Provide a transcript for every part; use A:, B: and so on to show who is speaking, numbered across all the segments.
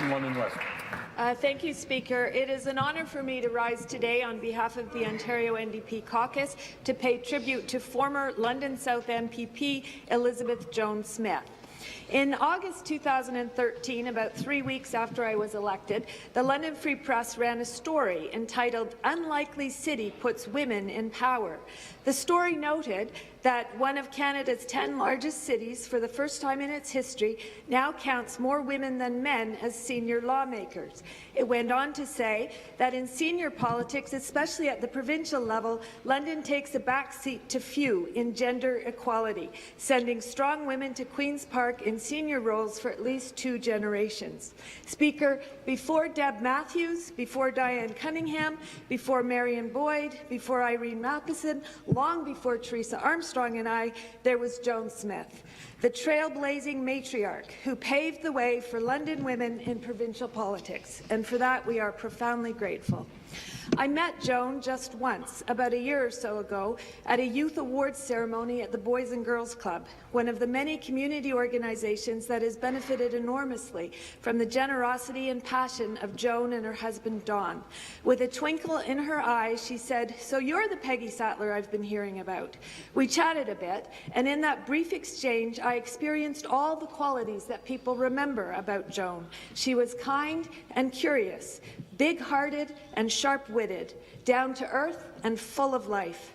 A: London West.
B: Thank you, Speaker. It is an honour for me to rise today on behalf of the Ontario NDP caucus to pay tribute to former London South MPP Elizabeth Joan Smith. In August 2013, about 3 weeks after I was elected, the London Free Press ran a story entitled "Unlikely City Puts Women in Power." The story noted that one of Canada's 10 largest cities, for the first time in its history, now counts more women than men as senior lawmakers. It went on to say that in senior politics, especially at the provincial level, London takes a backseat to few in gender equality, sending strong women to Queen's Park in senior roles for at least 2 generations. Speaker, before Deb Matthews, before Diane Cunningham, before Marion Boyd, before Irene Matheson, long before Teresa Armstrong and I, there was Joan Smith, the trailblazing matriarch who paved the way for London women in provincial politics, and for that we are profoundly grateful. I met Joan just once, about a year or so ago, at a youth awards ceremony at the Boys and Girls Club, one of the many community organizations that has benefited enormously from the generosity and passion of Joan and her husband Don. With a twinkle in her eye, she said, "So you're the Peggy Sattler I've been hearing about." We chatted a bit, and in that brief exchange, I experienced all the qualities that people remember about Joan. She was kind and curious, big-hearted and sharp-witted, down-to-earth and full of life.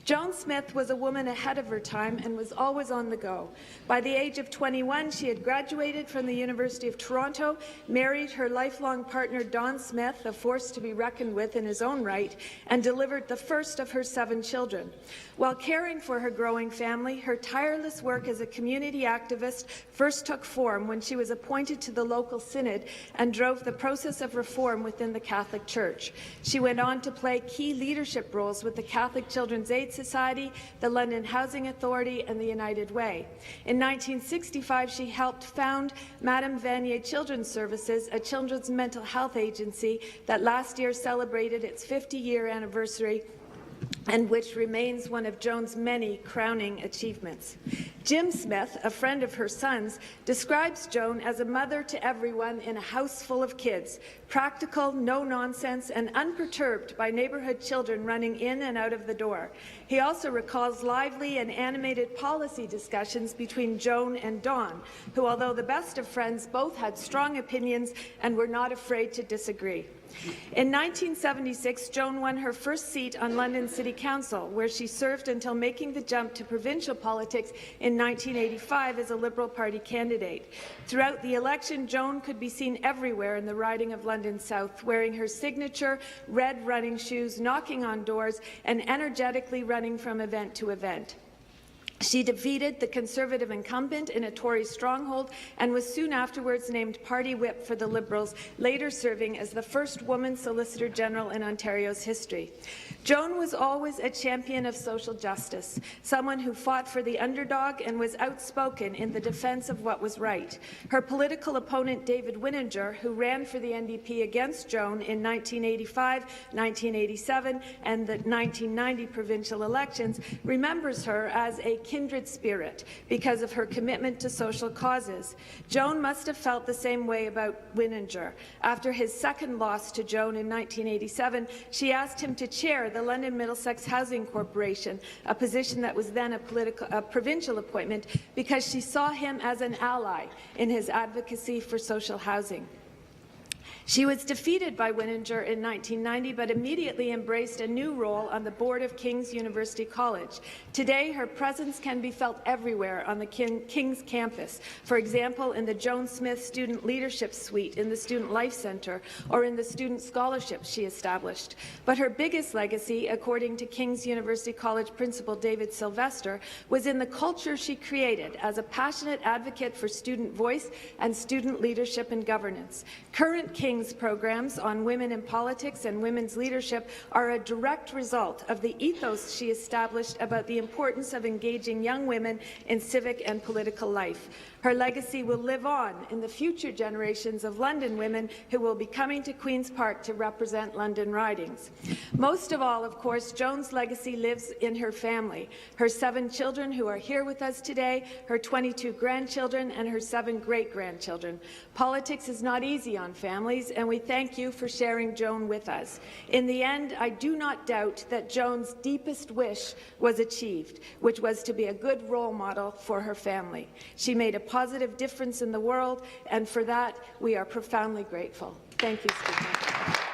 B: Joan Smith was a woman ahead of her time and was always on the go. By the age of 21, she had graduated from the University of Toronto, married her lifelong partner Don Smith, a force to be reckoned with in his own right, and delivered the first of her 7 children. While caring for her growing family, her tireless work as a community activist first took form when she was appointed to the local synod and drove the process of reform within the Catholic Church. She went on to play key leadership roles with the Catholic Children's Aid Society, the London Housing Authority, and the United Way. In 1965, she helped found Madame Vanier Children's Services, a children's mental health agency that last year celebrated its 50-year anniversary and which remains one of Joan's many crowning achievements. Jim Smith, a friend of her son's, describes Joan as a mother to everyone in a house full of kids, practical, no-nonsense, and unperturbed by neighbourhood children running in and out of the door. He also recalls lively and animated policy discussions between Joan and Don, who, although the best of friends, both had strong opinions and were not afraid to disagree. In 1976, Joan won her first seat on London City Council, where she served until making the jump to provincial politics in 1985 as a Liberal Party candidate. Throughout the election, Joan could be seen everywhere in the riding of London South, wearing her signature red running shoes, knocking on doors, and energetically running from event to event. She defeated the Conservative incumbent in a Tory stronghold and was soon afterwards named party whip for the Liberals, later serving as the first woman Solicitor General in Ontario's history. Joan was always a champion of social justice, someone who fought for the underdog and was outspoken in the defence of what was right. Her political opponent, David Wininger, who ran for the NDP against Joan in 1985, 1987, and the 1990 provincial elections, remembers her as a kindred spirit because of her commitment to social causes. Joan must have felt the same way about Wininger. After his second loss to Joan in 1987, she asked him to chair the London Middlesex Housing Corporation, a position that was then a provincial appointment, because she saw him as an ally in his advocacy for social housing. She was defeated by Wininger in 1990, but immediately embraced a new role on the board of King's University College. Today, her presence can be felt everywhere on the King's campus, for example, in the Joan Smith Student Leadership Suite in the Student Life Centre, or in the student scholarships she established. But her biggest legacy, according to King's University College Principal David Sylvester, was in the culture she created as a passionate advocate for student voice and student leadership and governance. Current King's programs on women in politics and women's leadership are a direct result of the ethos she established about the importance of engaging young women in civic and political life. Her legacy will live on in the future generations of London women who will be coming to Queen's Park to represent London ridings. Most of all, of course, Joan's legacy lives in her family, her 7 children who are here with us today, her 22 grandchildren, and her 7 great-grandchildren. Politics is not easy on families, and we thank you for sharing Joan with us. In the end, I do not doubt that Joan's deepest wish was achieved, which was to be a good role model for her family. She made a positive difference in the world, and for that, we are profoundly grateful. Thank you, Speaker.